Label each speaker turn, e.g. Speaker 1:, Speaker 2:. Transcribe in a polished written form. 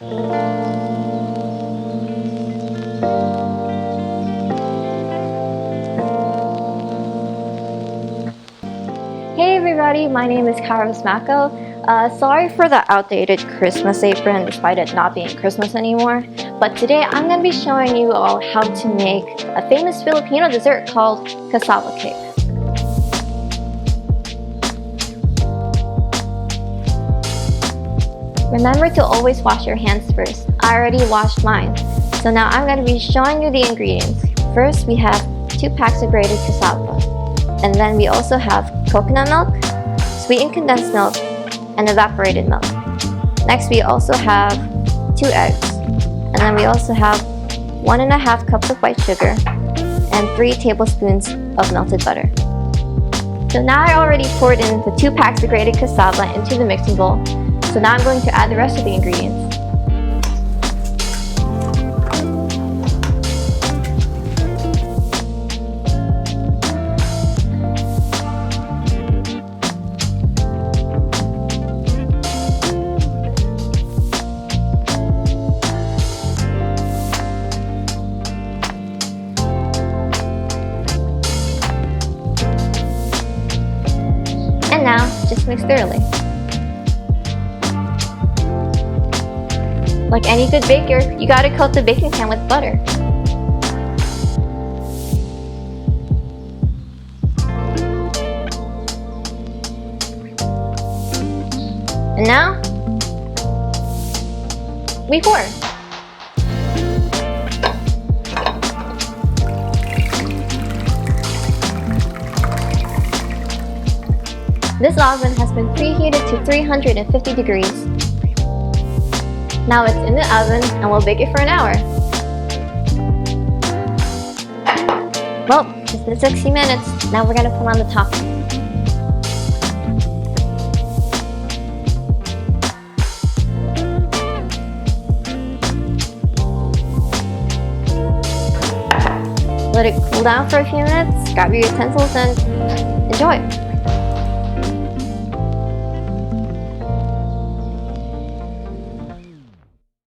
Speaker 1: Hey everybody, my name is Cassava. Sorry for the outdated Christmas apron despite it not being Christmas anymore, but today I'm going to be showing you all how to make a famous Filipino dessert called cassava cake. Remember to always wash your hands first. I already washed mine. So now I'm going to be showing you the ingredients. First, we have 2 packs of grated cassava. And then we also have coconut milk, sweetened condensed milk, and evaporated milk. Next, we also have 2 eggs. And then we also have 1.5 cups of white sugar and 3 tablespoons of melted butter. So now I already poured in the 2 packs of grated cassava into the mixing bowl. So now I'm going to add the rest of the ingredients. And now, just mix thoroughly. Like any good baker, you gotta coat the baking pan with butter. And now, we pour. This oven has been preheated to 350 degrees. Now it's in the oven and we'll bake it for an hour. Well, it's been 60 minutes. Now we're gonna put on the topping. Let it cool down for a few minutes, grab your utensils and enjoy.